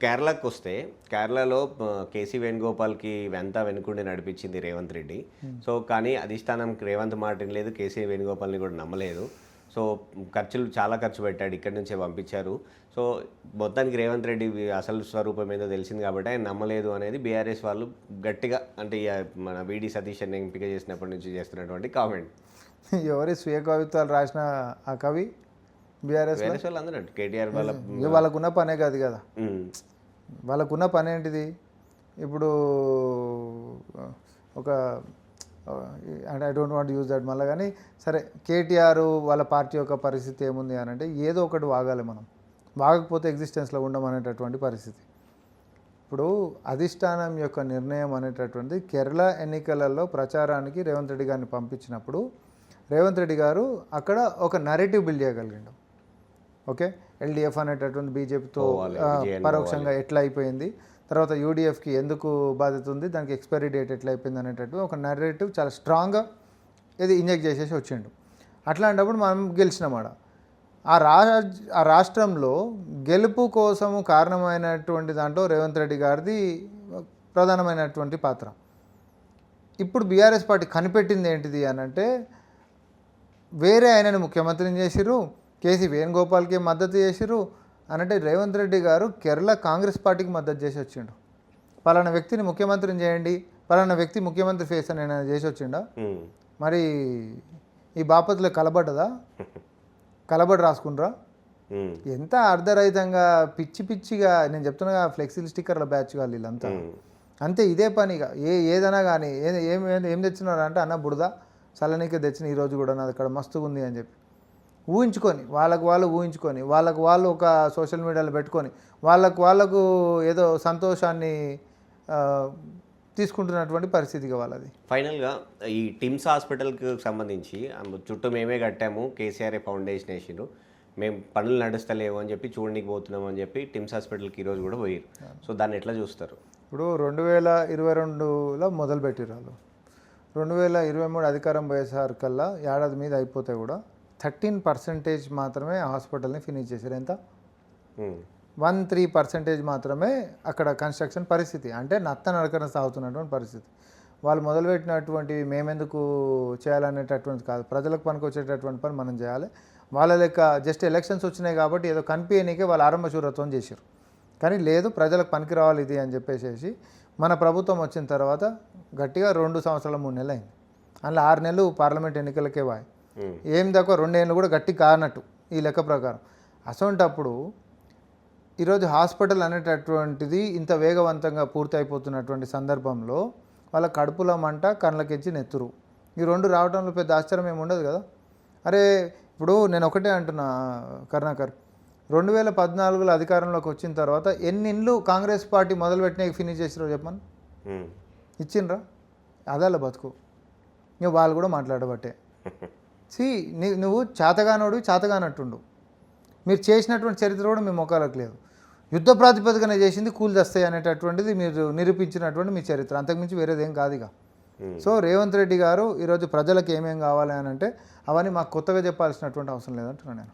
కేరళకు వస్తే కేరళలో కేసీ వేణుగోపాల్కి వెంతా వెనుకుండి నడిపించింది రేవంత్ రెడ్డి. సో కానీ అధిష్టానం రేవంత్ మాట లేదు, కేసీ వేణుగోపాల్ని కూడా నమ్మలేదు. సో చాలా ఖర్చు పెట్టాడు, ఇక్కడి నుంచే పంపించారు. సో మొత్తానికి రేవంత్ రెడ్డి అసలు స్వరూపం ఏదో తెలిసింది కాబట్టి ఆయన నమ్మలేదు అనేది బీఆర్ఎస్ వాళ్ళు గట్టిగా, అంటే మన వీడి సతీష్ అని ఎంపిక చేసినప్పటి నుంచి చేస్తున్నటువంటి కామెంట్. ఎవరి స్వీయ కవిత్వాలు రాసిన ఆ కవి బీఆర్ఎస్ వాళ్ళు అందరూ కేటీఆర్ వాళ్ళకున్న పనే కాదు కదా. వాళ్ళకున్న పని ఏంటిది? ఇప్పుడు ఒక అంటే I don't want use that మళ్ళీ, కానీ సరే కేటీఆర్ వాళ్ళ పార్టీ యొక్క పరిస్థితి ఏముంది అని అంటే ఏదో ఒకటి వాగాలి మనం, వాగకపోతే ఎగ్జిస్టెన్స్లో ఉండమనేటటువంటి పరిస్థితి. ఇప్పుడు అధిష్టానం యొక్క నిర్ణయం అనేటటువంటిది కేరళ ఎన్నికలలో ప్రచారానికి రేవంత్ రెడ్డి గారిని పంపించినప్పుడు రేవంత్ రెడ్డి గారు అక్కడ ఒక నరేటివ్ బిల్డ్ చేయగలిగిండు. ఓకే, ఎల్డీఎఫ్ అనేటటువంటి బీజేపీతో పరోక్షంగా ఎట్లా అయిపోయింది, తర్వాత యూడీఎఫ్కి ఎందుకు బాధ్యత ఉంది, దానికి ఎక్స్పైరీ డేట్ ఎట్లా అయిపోయింది అనేటట్టు ఒక నరేటివ్ చాలా స్ట్రాంగ్గా ఇది ఇంజెక్ట్ చేసేసి వచ్చిండు. అట్లాంటప్పుడు మనం గెలిచినామాట. ఆ రాష్ట్రంలో గెలుపు కోసము కారణమైనటువంటి దాంట్లో రేవంత్ రెడ్డి గారిది ప్రధానమైనటువంటి పాత్ర. ఇప్పుడు బీఆర్ఎస్ పార్టీ కనిపెట్టింది ఏంటిది అని అంటే, వేరే ఆయనని ముఖ్యమంత్రిని చేసిర్రు, కేసీ వేణుగోపాల్కి మద్దతు చేసిర్రు అనంటే రేవంత్ రెడ్డి గారు కేరళ కాంగ్రెస్ పార్టీకి మద్దతు చేసి వచ్చిండు. పలానా వ్యక్తిని ముఖ్యమంత్రిని చేయండి, పలానా వ్యక్తి ముఖ్యమంత్రి ఫేస్ అని నేను చేసి వచ్చిండా. మరి ఈ బాపత్లో కలబడ్డదా? కలబడి రాసుకుండ్రా? ఎంత అర్ధరహితంగా పిచ్చిగా నేను చెప్తున్నా, ఫ్లెక్సీ స్టిక్కర్ల బ్యాచ్ కాదు వీళ్ళంతా. అంతే, ఇదే పనిగా ఏదైనా కానీ ఏం తెచ్చినారు అంటే, అన్న బుడదా చల్లనీకే తెచ్చిన ఈరోజు కూడా నాది అక్కడ మస్తుగా ఉంది అని చెప్పి ఊహించుకొని, వాళ్ళు ఊహించుకొని, వాళ్ళు ఒక సోషల్ మీడియాలో పెట్టుకొని వాళ్ళకు ఏదో సంతోషాన్ని తీసుకుంటున్నటువంటి పరిస్థితిగా వాళ్ళది. ఫైనల్గా ఈ టిమ్స్ హాస్పిటల్కి సంబంధించి చుట్టూ మేమే కట్టాము, కేసీఆర్ ఫౌండేషన్ వేసిండ్రు, మేము పనులు నడుస్తలేము అని చెప్పి చూడడానికి పోతున్నాము అని చెప్పి టిమ్స్ హాస్పిటల్కి ఈరోజు కూడా పోయారు. సో దాన్ని ఎట్లా చూస్తారు? ఇప్పుడు 2022లో మొదలుపెట్టారు వాళ్ళు, 2023 అధికారం పోయేసరికల్లా ఏడాది మీద అయిపోతే కూడా 13% మాత్రమే హాస్పిటల్ని ఫినిష్ చేశారు. ఎంత? 13% మాత్రమే అక్కడ కన్స్ట్రక్షన్ పరిస్థితి. అంటే నరకన సాగుతున్నటువంటి పరిస్థితి. వాళ్ళు మొదలుపెట్టినటువంటి మేమెందుకు చేయాలనేటటువంటి కాదు, ప్రజలకు పనికి వచ్చేటటువంటి పని మనం చేయాలి. వాళ్ళ లెక్క జస్ట్ ఎలక్షన్స్ వచ్చినాయి కాబట్టి ఏదో కనిపించనీకే వాళ్ళు ఆరంభశూరత్వం చేశారు. కానీ లేదు, ప్రజలకు పనికి రావాలి ఇది అని చెప్పేసి మన ప్రభుత్వం వచ్చిన తర్వాత గట్టిగా 2 సంవత్సరాల 3 నెలలు అయింది. అందులో 6 నెలలు పార్లమెంట్ ఎన్నికలకే వాయి, ఏం దాకా 2 ఏళ్ళు కూడా గట్టి కానట్టు ఈ లెక్క ప్రకారం. అసొంటప్పుడు ఈరోజు హాస్పిటల్ అనేటటువంటిది ఇంత వేగవంతంగా పూర్తయిపోతున్నటువంటి సందర్భంలో వాళ్ళ కడుపులో మంట, కళ్ళకెచ్చి నెత్తురు, ఈ 2 రావడంలో పెద్ద ఆశ్చర్యం ఏమి ఉండదు కదా. అరే ఇప్పుడు నేను ఒకటే అంటున్నా కరుణాకర్, 2014లో అధికారంలోకి వచ్చిన తర్వాత ఎన్ని ఇండ్లు కాంగ్రెస్ పార్టీ మొదలుపెట్టిన ఫినిష్ చేసిరో చెప్పమని ఇచ్చిండ్రా? అదాల బతుకు. నువ్వు వాళ్ళు కూడా మాట్లాడబట్టే. నువ్వు చేతగానట్టుండు. మీరు చేసినటువంటి చరిత్ర కూడా మీ మొక్కలకు లేదు. యుద్ధ ప్రాతిపదికన చేసింది కూలి తెస్తాయి అనేటటువంటిది మీరు నిరూపించినటువంటి మీ చరిత్ర, అంతకుమించి వేరేదేం కాదు ఇక. సో రేవంత్ రెడ్డి గారు ఈరోజు ప్రజలకు ఏమేం కావాలి అని అంటే అవన్నీ మాకు కొత్తగా చెప్పాల్సినటువంటి అవసరం లేదంటున్నాను నేను.